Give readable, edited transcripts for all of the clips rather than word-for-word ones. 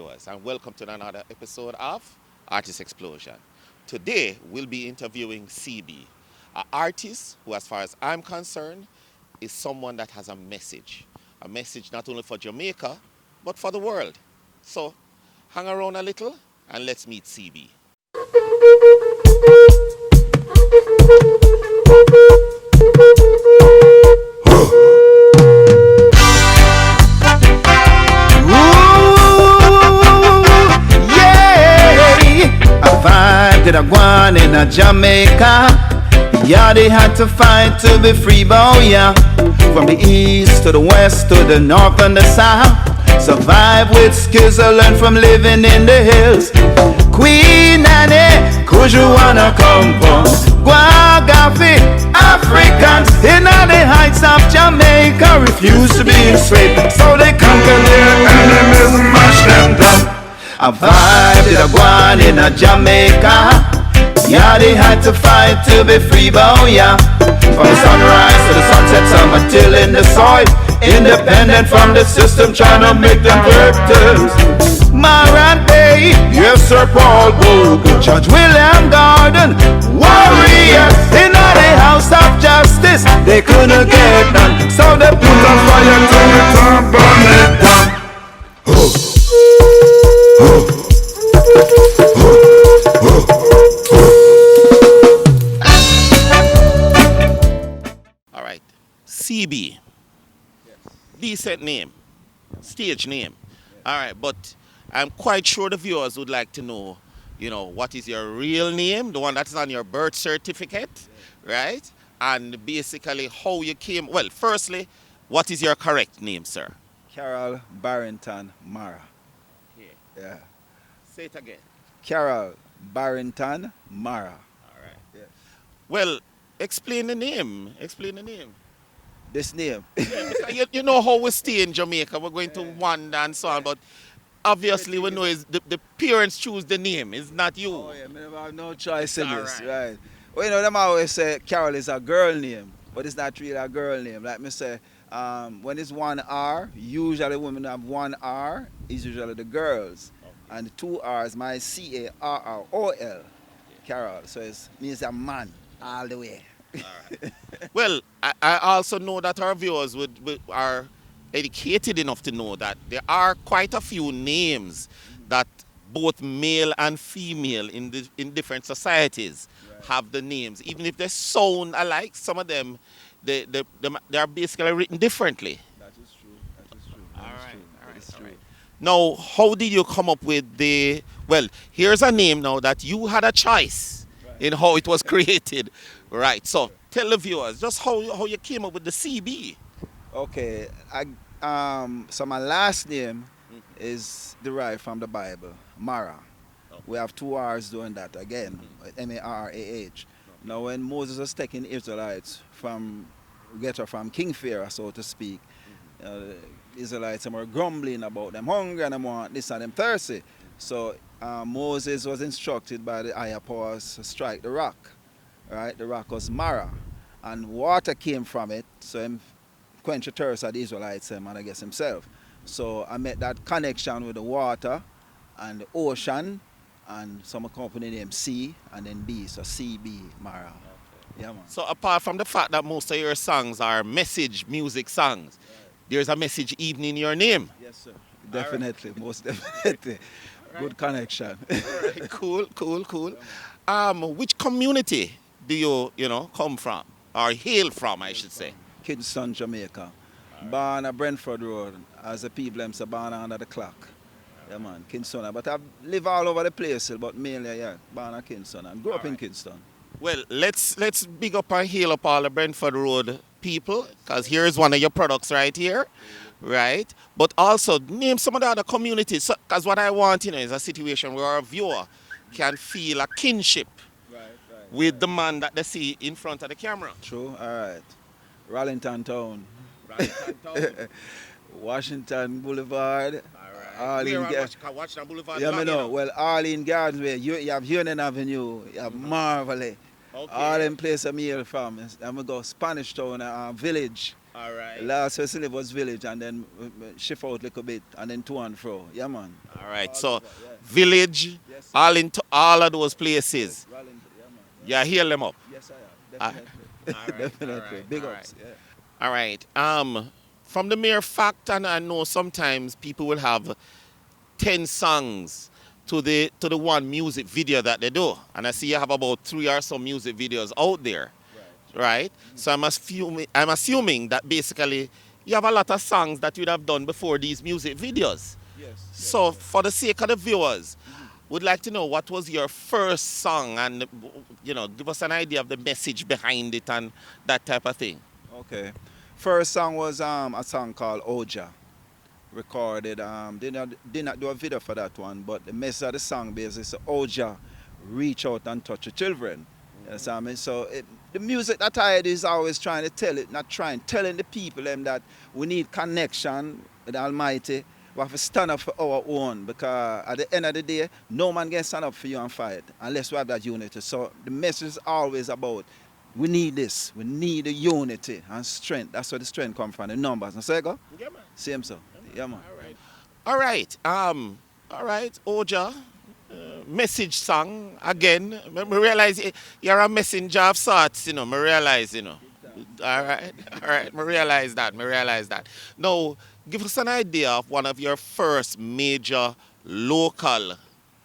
viewers, and welcome to another episode of Artist Explosion. Today, we'll be interviewing CB, an artist who, as far as I'm concerned, is someone that has a message not only for Jamaica, but for the world. So, hang around a little and let's meet CB. Yeah, a vibe that I want in a Jamaica. Yeah, they had to fight to be free, boy, yeah. From the east to the west to the north and the south. Survive with skills I learned from living in the hills. Queen Annie, could you wanna come from? Guagafi, Africans in the heights of Jamaica refuse to be enslaved, so they conquer their enemies and mash them down. A vibe did a guan in a Jamaica. Yeah, they had to fight to be free, boy, yeah. From the sunrise to the sunset, some are tilling the soil. Independent from the system, trying to make them victims. Maran Bay, yes sir, Paul Bogle, Judge William Garden, warriors in the house of justice. They couldn't get none, so they put on fire to it and burn it down. All right, CB, decent name, stage name. All right, but I'm quite sure the viewers would like to know, what is your real name, the one that is on your birth certificate, right? And basically how you came. Well, firstly, what is your correct name, sir? Carol Barrington Mara. Okay. Yeah. Say it again. Carol Barrington Mara. All right. Yes. Well, explain the name. Explain the name. This name. Yeah, because you know how we stay in Jamaica. We're going to wander and so on, but obviously we know is the parents choose the name. It's not you. Oh yeah, I never have no choice in All this, right. right? Well, them always say Carol is a girl name, but it's not really a girl name. Like me say, when it's one R, usually women have one R, is usually the girls. And the two R's, my Carrol, Carol. So it means a man all the way. Well, I also know that our viewers are educated enough to know that there are quite a few names that both male and female in different societies have the names. Even if they sound alike, some of them they are basically written differently. That is true. That is true. All right, all That right, is all true. right. Now, how did you come up with the? Well, here's a name now that you had a choice in how it was created, right? So tell the viewers just how you came up with the CB. Okay, so my last name is derived from the Bible, Mara. We have two R's doing that again, Marrah. Now, when Moses was taking Israelites from King Pharaoh, so to speak, the Israelites were grumbling about them hungry and them want this and them thirsty. So Moses was instructed by the higher powers to strike the rock. Right, the rock was Mara, and water came from it. So him quench the thirst of the Israelites and I guess himself. So I made that connection with the water and the ocean, and some company named C and then B, so CB Mara. Yeah, man. So apart from the fact that most of your songs are message music songs, there's a message even in your name. Yes, sir. Definitely, most definitely. Good connection. Alright, cool. Which community do you come from or hail from, I should say? Kingston, Jamaica. Born at Brentford Road, as the people them say, born under the clock. Yeah, man, Kingston. But I live all over the place, but mainly, born at Kingston and grew up in Kingston. Well, let's big up and hail up all the Brentford Road people, because here's one of your products right here, right? But also name some of the other communities, because what I want, is a situation where our viewer can feel a kinship with the man that they see in front of the camera. True, all right. Rallington Town. Washington Boulevard. Arlene Washington Boulevard. Yeah, I know. Well, Arlene Gardens, where you have Union Avenue, you have Marvelly. Okay. All them places I'm here from. I'm going to go Spanish Town, Village. All right. Last where live was village and then shift out a little bit and then to and fro. Yeah, man. All right. All So over, yeah. village, Yes, sir. all into all of those Yes, places. Wallington, yeah, man. Yeah, heal them up. Yes, I Ah, am. Definitely. all right, Definitely. all right, Big all ups. Yeah. All right. From the mere fact, and I know sometimes people will have 10 songs to the one music video that they do, and I see you have about 3 or so music videos out there, right? So I'm assuming that basically you have a lot of songs that you'd have done before these music videos. Yes. So for the sake of the viewers, would like to know what was your first song, and give us an idea of the message behind it and that type of thing. Okay. First song was a song called Oja. Recorded. Did not do a video for that one, but the message of the song basically is Oja, reach out and touch the children. You understand what I mean? So the music that I do is always trying to tell it, not trying, telling the people them that we need connection with the Almighty. We have to stand up for our own, because at the end of the day, no man can stand up for you and fight unless we have that unity. So the message is always about we need this. We need the unity and strength. That's where the strength comes from, the numbers. And so go? Yeah, man. Same so. Yeah, man. All right. All right. Oja, message song again. Me realize you're a messenger of sorts. Me realize. All right. All right. Me realize that. Now, give us an idea of one of your first major local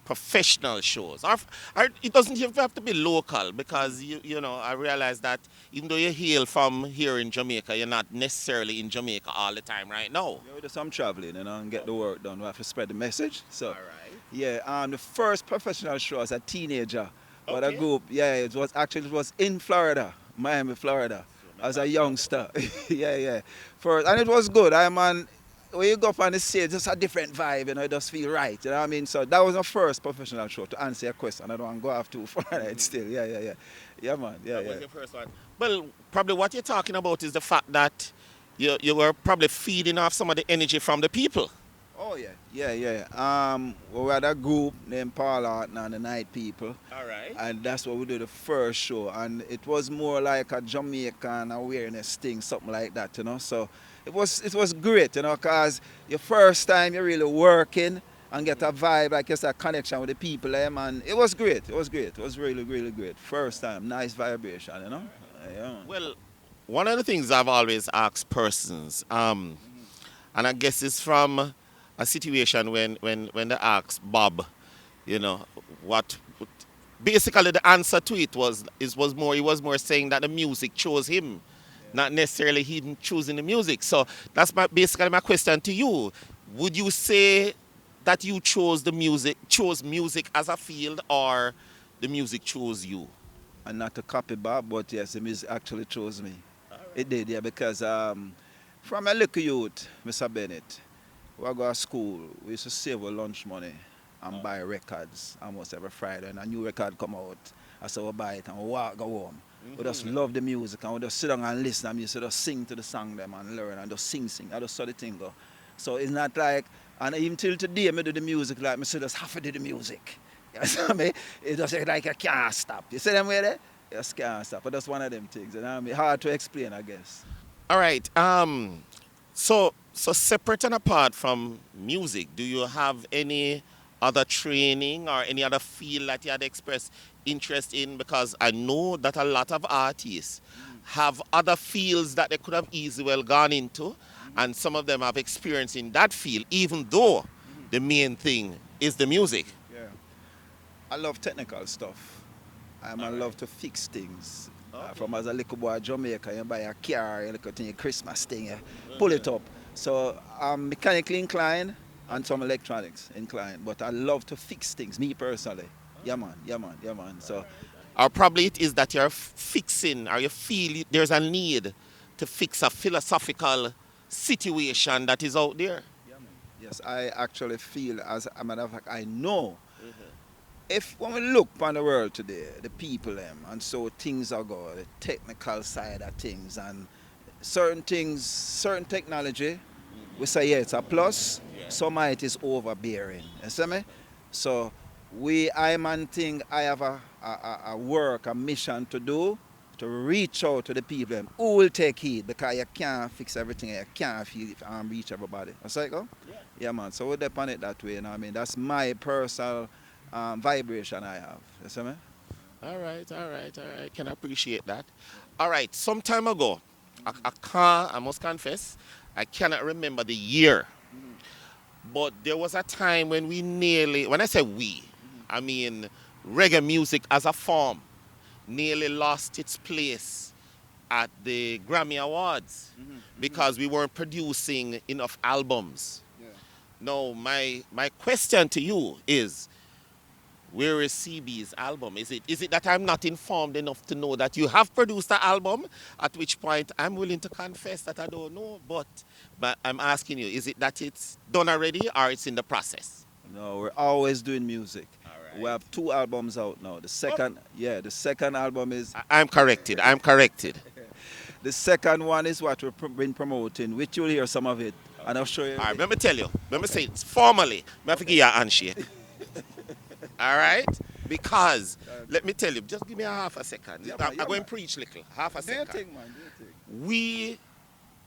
professional shows. Or it doesn't even have to be local, because I realize that even though you hail from here in Jamaica, you're not necessarily in Jamaica all the time right now. Yeah, we do some traveling, and get the work done. We have to spread the message. So, All right. yeah, the first professional show as a teenager, but a Okay. group, yeah, it was in Florida, Miami, Florida, as a youngster. yeah. First, and it was good. When you go up on the stage, just a different vibe, it just feel right. You know what I mean? So that was my first professional show, to answer your question. I don't want to go off too far. It's still, yeah. Yeah, man, yeah. That was your first one. Well, probably what you're talking about is the fact that you were probably feeding off some of the energy from the people. Oh, yeah. We had a group named Paul Horton and the Night People. All right. And that's what we did the first show. And it was more like a Jamaican awareness thing, something like that, So it was great, because your first time you're really working and get a vibe, like you said, a connection with the people, and it was great. It was really, really great. First time, nice vibration, Yeah. Well, one of the things I've always asked persons, and I guess it's from a situation when they asked Bob, what basically the answer to it was more saying that the music chose him, not necessarily him choosing the music. So that's basically my question to you. Would you say that you chose music as a field, or the music chose you? And not to copy Bob, but yes, the music actually chose me. It did, yeah, because from a little youth, Mr. Bennett, we go to school, we used to save our lunch money and buy records almost every Friday. And a new record come out, I said we buy it and we go home. We just love the music, and we just sit down and listen and music, just sing to the song them and learn and just sing. I just saw the thing go. So it's not like, and even till today, I do the music like, I just have to do the music. You understand me? It's just like I can't stop. You see them way there? You just can't stop. But that's one of them things. Hard to explain, I guess. All right. So separate and apart from music, do you have any other training or any other field that you had expressed interest in? Because I know that a lot of artists have other fields that they could have easily well gone into, and some of them have experience in that field, even though the main thing is the music. Yeah. I love technical stuff. I love to fix things. From as a little boy in Jamaica, you buy a car, a little thing, a Christmas thing, you pull it up. So I'm mechanically inclined and some electronics inclined, but I love to fix things, me personally. Yeah, man. So, Or probably it is that you're fixing, or you feel there's a need to fix a philosophical situation that is out there. yes, I actually feel, as a matter of fact, I know. If when we look on the world today, the people and so things are going, the technical side of things, and certain things, certain technology, we say yeah, it's a plus. Some of it is overbearing. You see me? So I think I have a work, a mission to do to reach out to the people them who will take heed because you can't fix everything, you can't feel reach everybody. That's right, go? Yeah, man. So we depend it that way, you know what I mean? That's my personal vibration I have. You see me? All right, all right, all right. Can appreciate that. All right, some time ago, I must confess, I cannot remember the year, but there was a time when we nearly, when I say we, I mean reggae music as a form, nearly lost its place at the Grammy Awards because we weren't producing enough albums. Yeah. Now, my question to you is, where is CB's album? Is it that I'm not informed enough to know that you have produced an album? At which point I'm willing to confess that I don't know, but I'm asking you, is it that it's done already or it's in the process? No, we're always doing music. All right. We have 2 albums out now. The second album is I'm corrected. I'm corrected. the second one is what we've been promoting, which you'll hear some of it, and I'll show you. All right, let me tell you. Let me say it formally. I have to give you a handshake. All right? Because, let me tell you, just give me a half a second. Yeah, I'm man. going to preach little. Half a Do your second. thing, man. Do your thing. We,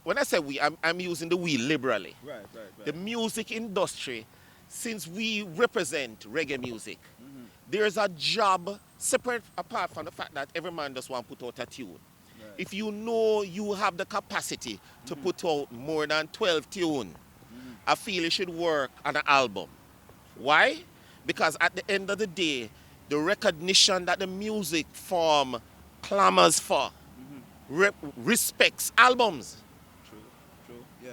when I say we, I'm using the we liberally. Right. The music industry, since we represent reggae music, there's a job separate apart from the fact that every man just want to put out a tune. Right. If you know you have the capacity to put out more than 12 tunes, I feel you should work on an album. Why? Because at the end of the day, the recognition that the music form clamors for respects albums. True. Yeah.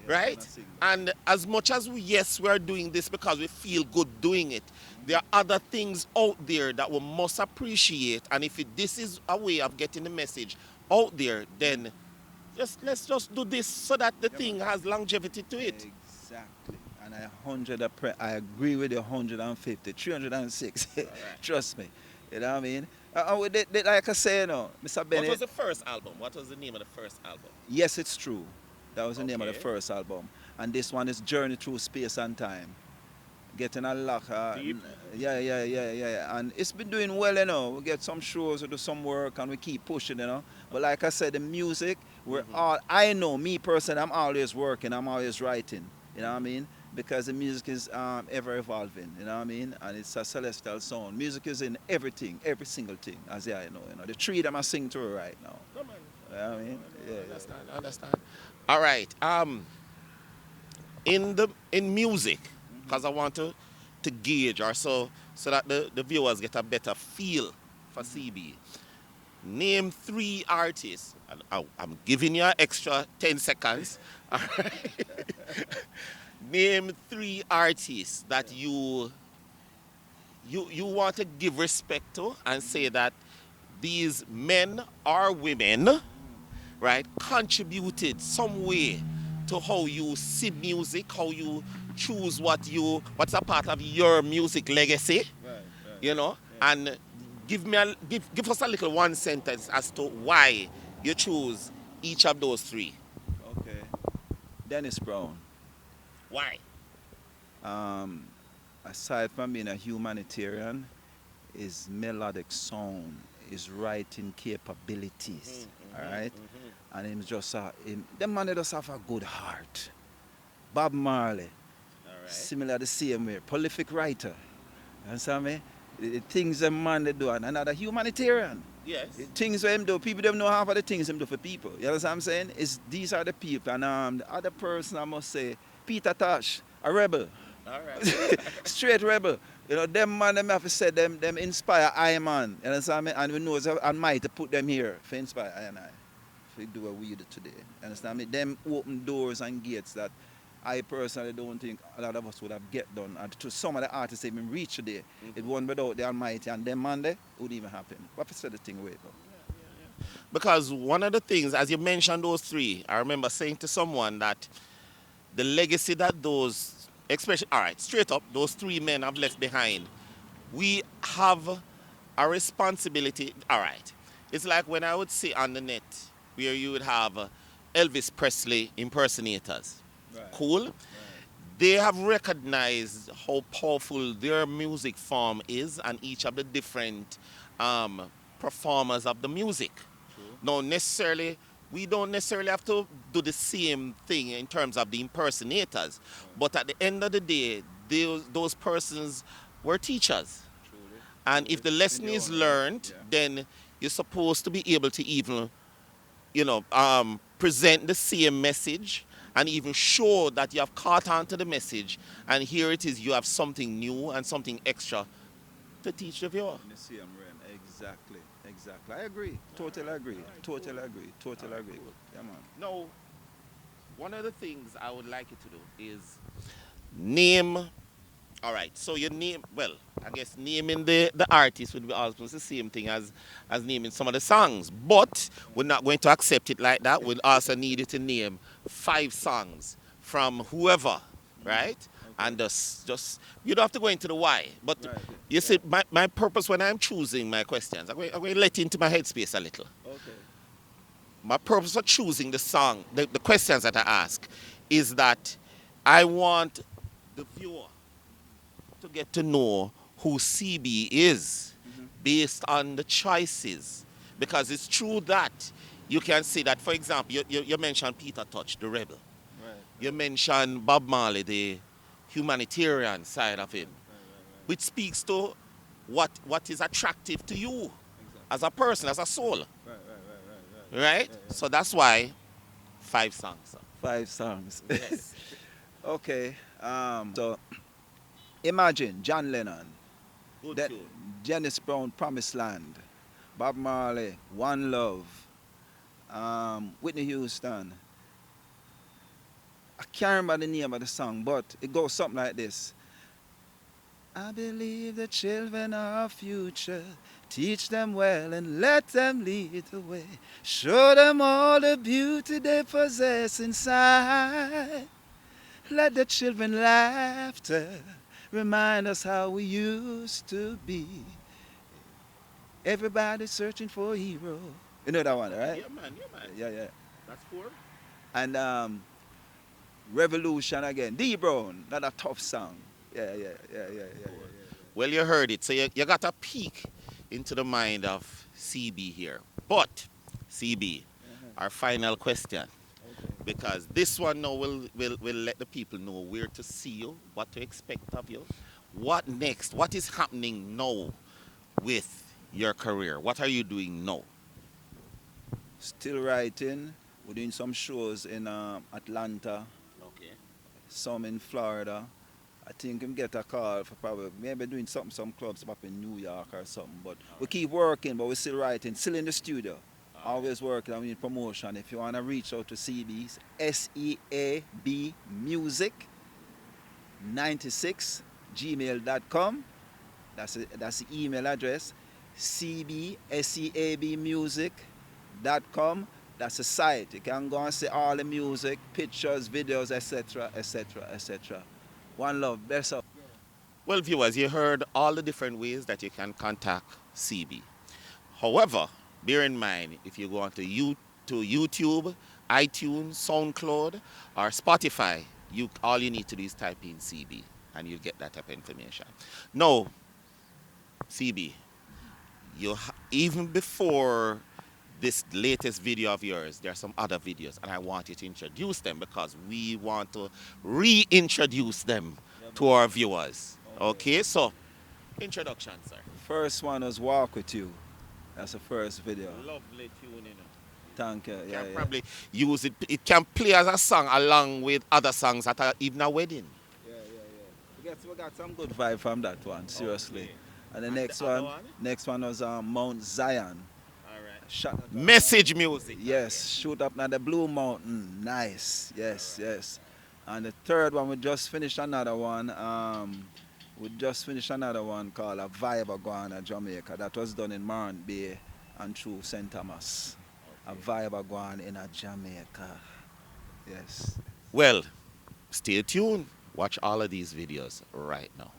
Right? And as much as we are doing this because we feel good doing it, there are other things out there that we must appreciate. And if this is a way of getting the message out there, then let's just do this so that the thing has longevity to it. Exactly. And I agree with you 150, 306. Trust me. You know what I mean? Like I say, Mr. Bennett. What was the first album? What was the name of the first album? Yes, it's true. That was the name of the Okay. first album. And this one is Journey Through Space and Time. Getting a lot. Deep. Yeah. And it's been doing well, We get some shows, we do some work, and we keep pushing, But like I said, the music, I know, me personally, I'm always working, I'm always writing. You know what I mean? Because the music is ever evolving, you know what I mean? And it's a celestial sound. Music is in everything, every single thing, as I know. The tree that I sing to right now. Come on. You know what I mean? I understand. All right. In music, because I want to gauge or so that the viewers get a better feel for CB. Name 3 artists. I'm giving you an extra 10 seconds. All right. Name 3 artists that you want to give respect to and say that these men or women, right, contributed some way to how you see music, how you choose what's a part of your music legacy, Right. and give us a little one sentence as to why you choose each of those 3. Okay. Dennis Brown. Why? Aside from being a humanitarian, his melodic sound, his writing capabilities, all right? And him just, the man just have a good heart. Bob Marley, All right. similar the same way, prolific writer. You understand me? The things a man they do, and another humanitarian. Yes. The things him do, people don't know half of the things him do for people. You understand what I'm saying? These are the people. And the other person I must say, Peter Tosh, a rebel. All right. Straight rebel. Them man, them have to say, them inspire I man. You understand me? And we know it's a might to put them here for inspire I and I. We do what we do today. You understand me? Them open doors and gates that I personally don't think a lot of us would have get done. And to some of the artists even reach today, it won't without the Almighty and them man there, it wouldn't even happen. What if I said the thing away, bro? Because one of the things, as you mentioned those 3, I remember saying to someone that the legacy that those, especially, all right, straight up, those 3 men have left behind, we have a responsibility. All right. It's like when I would see on the net where you would have Elvis Presley impersonators. Right. Cool. They have recognized how powerful their music form is and each of the different performers of the music. No, necessarily, we don't necessarily have to do the same thing in terms of the impersonators. But at the end of the day, those persons were teachers. Truly. And if the lesson their is own right, learned, yeah. then you're supposed to be able to even, present the same message and even show that you have caught on to the message. And here it is, you have something new and something extra to teach the viewer. In the same realm. Exactly. Exactly. I agree. Totally agree. Totally agree. Totally agree. Yeah, man. Now, one of the things I would like you to do is name. All right, so you name, well, I guess naming the artist would be almost the same thing as naming some of the songs. But we're not going to accept it like that. We'll also need you to name 5 songs from whoever, right? And just you don't have to go into the why. But Right. you see, my purpose when I'm choosing my questions, I'm going to let into my headspace a little. Okay. My purpose for choosing the song, the questions that I ask, is that I want the viewer to get to know who CB is based on the choices. Because it's true that you can say that, for example, you mentioned Peter Tosh, the rebel. Right. You mentioned Bob Marley, the humanitarian side of him, which speaks to what is attractive to you as a person, as a soul. Right? So that's why 5 songs. Sir. 5 songs. Yes. Okay. So imagine John Lennon, Good that tune. Dennis Brown, Promised Land, Bob Marley, One Love, Whitney Houston. I can't remember the name of the song, but it goes something like this. I believe the children are our future. Teach them well and let them lead the way. Show them all the beauty they possess inside. Let the children laughter remind us how we used to be. Everybody searching for a hero. You know that one, right? Yeah, man. Yeah. That's 4. And Revolution again. D Brown, not a tough song. Yeah. Well, you heard it. So you got a peek into the mind of CB here. But, CB, our final question. Because this one now will let the people know where to see you, what to expect of you. What next? What is happening now with your career? What are you doing now? Still writing. We're doing some shows in Atlanta, Okay. some in Florida. I think we can get a call for probably maybe doing some clubs up in New York or something. But we keep working, but we're still writing, still in the studio. Always working on promotion. If you want to reach out to CB, SEAB Music 96 gmail.com. That's the email address. CB SEAB Music.com. That's the site. You can go and see all the music, pictures, videos, etc., etc., etc. One love. Bless up. Well, viewers, you heard all the different ways that you can contact CB. However, bear in mind, if you go onto YouTube, iTunes, SoundCloud, or Spotify, all you need to do is type in CB, and you'll get that type of information. Now, CB, even before this latest video of yours, there are some other videos, and I want you to introduce them because we want to reintroduce them to our viewers. Okay, so introduction, sir. First one was Walk With You. That's the first video. Lovely tune, you know. Thank you. You Yeah, can probably use it. It can play as a song along with other songs at even a wedding. We got some good vibe from that one, seriously. Okay. And the And next the other one, one? next one was Mount Zion. All right. Shot Message music. Yes, shoot up now the Blue Mountain. Nice. Yes. And the third one, we just finished another one. We just finished another one called A Vibe of Guana, Jamaica. That was done in Marant Bay and through St. Thomas. A Vibe of Guana in Jamaica. Yes. Well, stay tuned. Watch all of these videos right now.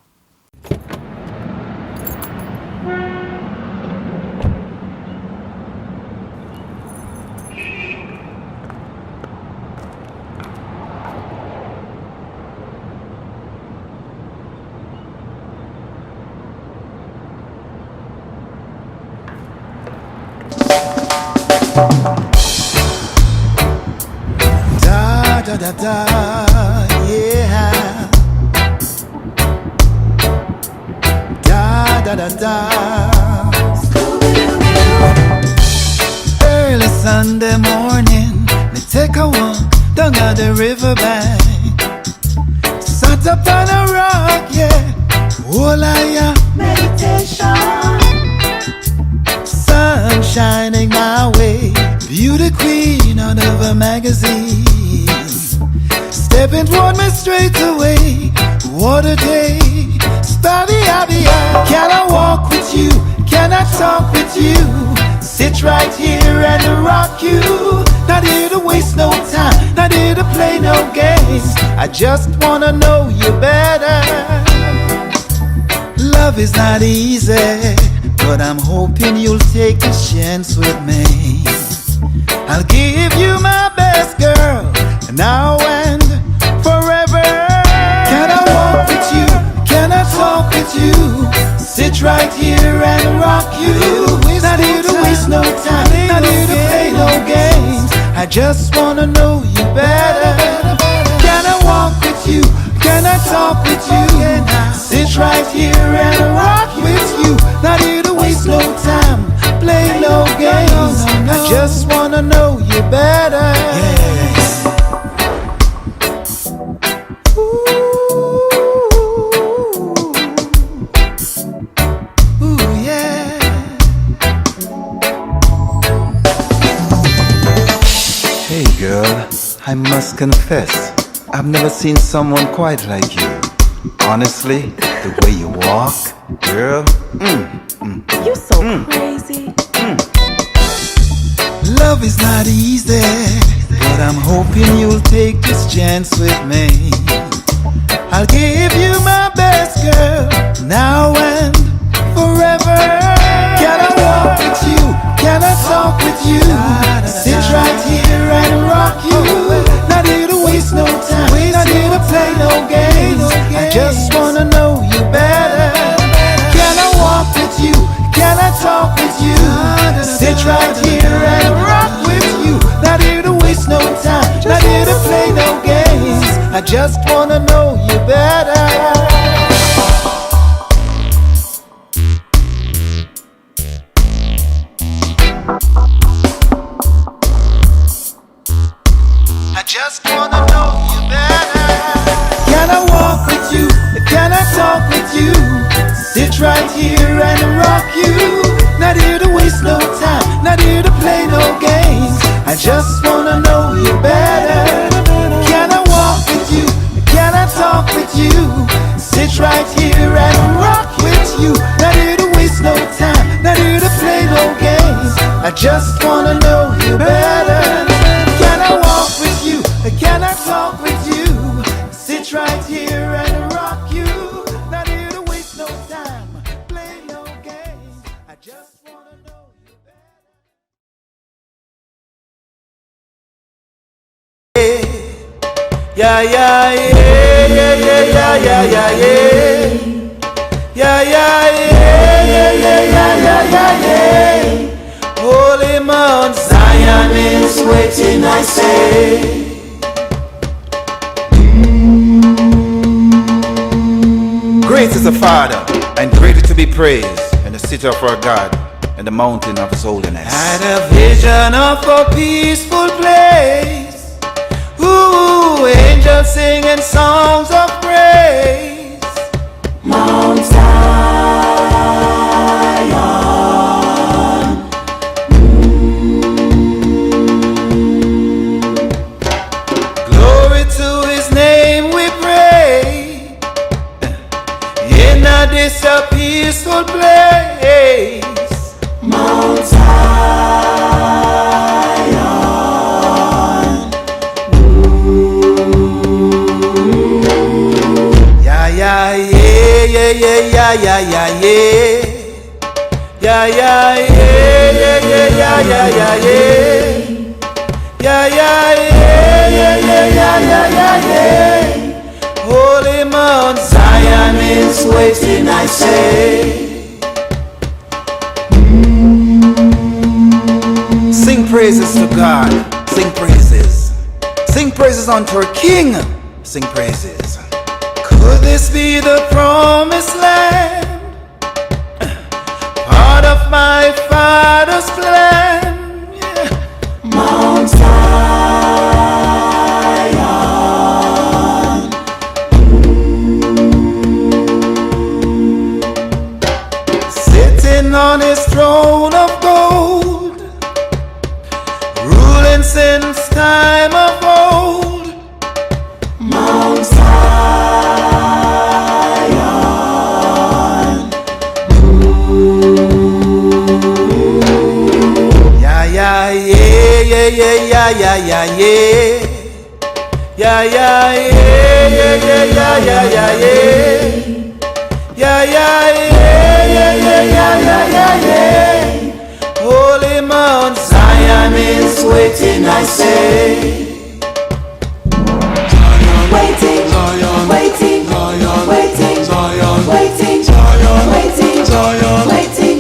Da da da da, yeah. Da da da da. Early Sunday morning, me take a walk down at the riverbank. Sat up on a rock, yeah. All I meditation. Sun shining my way, beauty queen out of a magazine. Stepping toward me straight away. What a day, Spabby-abby-ah. Can I walk with you? Can I talk with you? Sit right here and rock you. Not here to waste no time, not here to play no games. I just wanna know you better. Love is not easy, but I'm hoping you'll take a chance with me. I'll give you my best, girl, now and forever. Can I walk with you? Can I talk with you? Sit right here and rock you. Not here to waste no time, not here to play no games. I just wanna know you better. Can I walk with you? Can I talk with you? Sit right here and rock with you. Not here to waste no time, play no games. I just wanna know you better. Ooh, yeah. Hey girl, I must confess, I've never seen someone quite like you. Honestly, the way you walk, girl. You so crazy. Love is not easy, but I'm hoping you'll take this chance with me. I'll give you my best, girl, now and forever. Can I walk with you? Can I talk with you? Sit right here and rock you. Not here to waste no time, not here to play no games. I just wanna know you better. Can I walk with you? Can I talk with you? Sit right here and rock with you. Not here to waste no time, not here to play no games. I just wanna know you better. I just wanna know you better. Can I walk with you? Can I talk with you? Sit right here and rock you. Not here to waste no time, not here to play no games. I just wanna know you better. Can I walk with you? Can I talk with you? Sit right here and rock with you. Not here to waste no time, not here to play no games. I just wanna know you better. Can I walk with you? Can I talk with you? Sit right here and rock you. Not here to waste no time, play no games. I just wanna know you better. Yeah, yeah, yeah, yeah, yeah, yeah, yeah, yeah, yeah. Yeah, yeah, yeah, yeah, yeah, yeah, yeah, yeah, yeah. Holy Mount Zion is waiting, I say. Great is the Father, and greatly to be praised, in the city of our God, and the mountain of His holiness. I had a vision of a peaceful place. Ooh, angels singing songs of praise. Mount Zion. Glory to His name we pray. In this a peaceful place. Mount Zion. Yeah, yeah, yeah, yeah, yeah, yeah, yeah, yeah. Yeah, yeah, yeah, yeah, yeah, yeah, yeah, yeah, yeah. Yeah, yeah, yeah, yeah, yeah, yeah, yeah, yeah, yeah. Holy Mount Zion is waiting, I say. Sing praises to God. Sing praises. Sing praises unto our King. Sing praises. Could this be the promised land? Part of my Father's plan. Yeah. Mount Zion. Sitting on his throne of gold, ruling since time of old. Mount Zion. Yeah, yeah, yeah, yeah, yeah, yeah, yeah, yeah, yeah. Yeah, yeah, yeah, yeah, yeah, yeah, yeah, yeah, yeah. Yeah, yeah, yeah, yeah, yeah, yeah, yeah, yeah, yeah. Holy Mount Zion is waiting, I say. Waiting, waiting, waiting, waiting, waiting, waiting, waiting, waiting, waiting,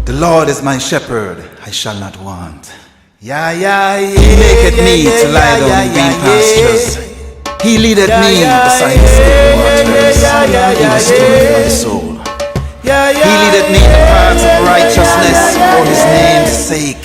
The Lord is my shepherd, I shall not want. Yeah, yeah, yeah. He maketh me to lie down in green pastures. He leadeth me beside the still waters. He restoreth my soul. He leadeth me in the paths of righteousness for his name's sake.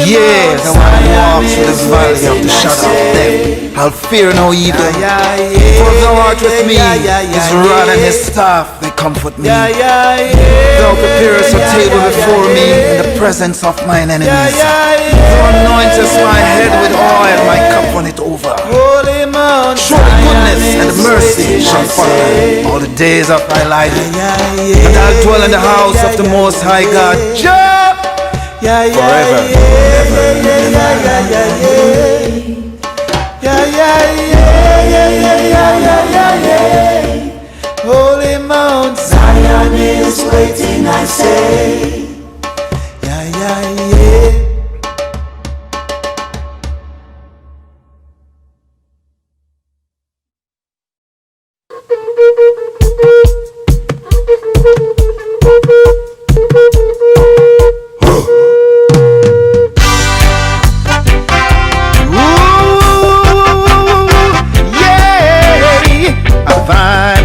Yeah, the one who walks through the valley of the shadow of death, I'll fear no evil. For thou art with me, his rod and his staff, they comfort me. Thou preparest a table before me in the presence of mine enemies. Thou anointest my head with oil, my cup runneth over. Surely goodness and mercy shall follow me all the days of my life, and I'll dwell in the house of the Most High God forever and ever. Holy Mount Zion is waiting, I say. Yeah, yeah, yeah.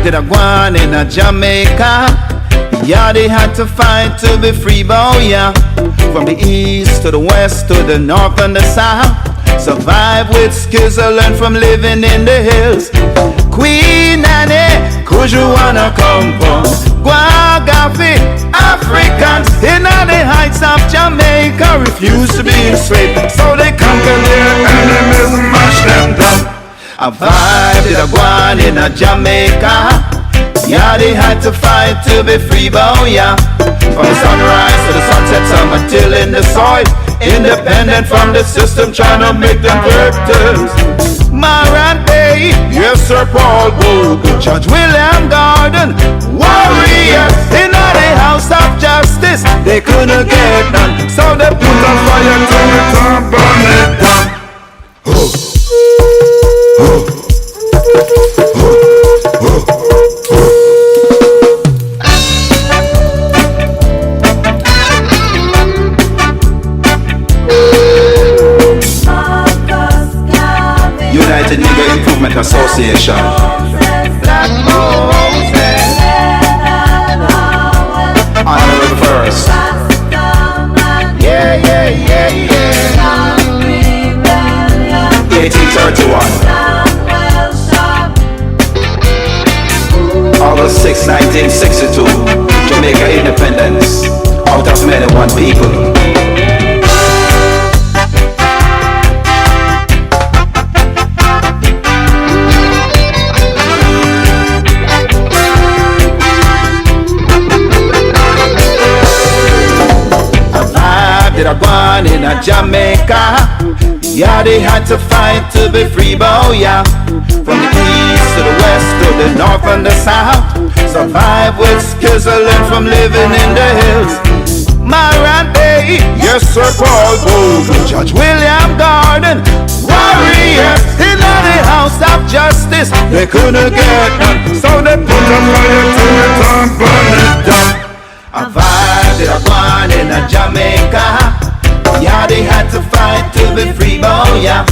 Did a guan in a Jamaica. Yeah, they had to fight to be free, boy, yeah. From the east to the west to the north and the south. Survive with skills I learned from living in the hills. Queen Anne, could you wanna come from Guagafi? Africans in the heights of Jamaica refused to be enslaved, so they conquered their enemies and mashed them down. A vibe did a guan in a Jamaica. Yeah, they had to fight to be free, boy, yeah. From the sunrise to the sunset, some are till in the soil. Independent from the system, trying to make them victims. Maran Bay, yes sir, Paul Bull, Judge William Garden, warriors in the house of justice. They couldn't get none, so they put on fire to it and burn it down. United Negro Improvement Association. Black Moses, Honorable First. Yeah, yeah, yeah, yeah. 1831. August 6, 1962. Jamaica independence. Out of many, one people. Did a guan in a Jamaica. Yeah, they had to fight to be free, boy, yeah. From the east to the west to the north and the south. Survive with skills I learned from living in the hills. Maran Day, yes sir, Paul Bogue, Judge William Garden, warriors in the house of justice. They couldn't get none, so they put a fire to it and burn it down. A vibe did a one in a Jamaica. Yeah, they had to fight to be free, oh yeah.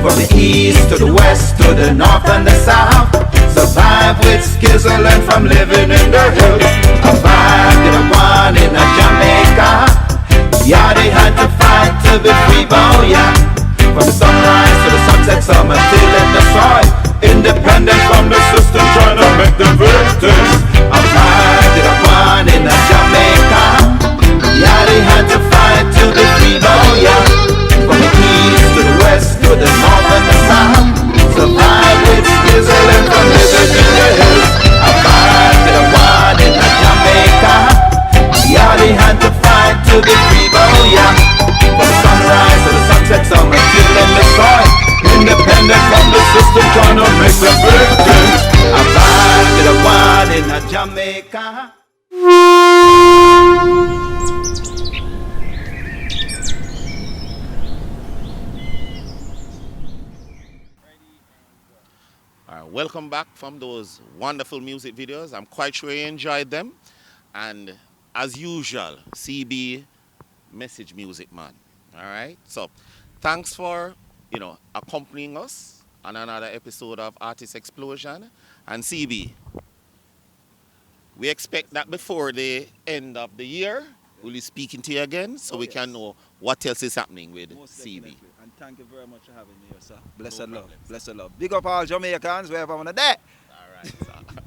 From the east to the west to the north and the south. Survive with skills I learned from living in the hills. A vibe did a one in a Jamaica. Yeah, they had to fight to be free, oh yeah. From the sunrise to the sunset, some are still in the soil. Independent from the system, trying to make them victims. A vibe did a one in a Jamaica. Yeah, they had to fight to be free, oh yeah. From the east to the west to the north and the south. Survive with skills I learned from living in the hills. A vibe did a one in a Jamaica. Yeah, they had to fight to be free, oh yeah. From the sunrise to the sunset, some are still in the soil. Independent from the system, trying to make them victims. A vibe did a one in a Jamaica. Welcome back from those wonderful music videos. I'm quite sure you enjoyed them. And as usual, CB, message music man. All right. So thanks for, accompanying us on another episode of Artist Explosion. And CB, we expect that before the end of the year, we'll be speaking to you again so we can know what else is happening with Most CB. definitely. And thank you very much for having me here, sir. Blessed love. Blessed love. Big up all Jamaicans, wherever I'm on the day. All right. So.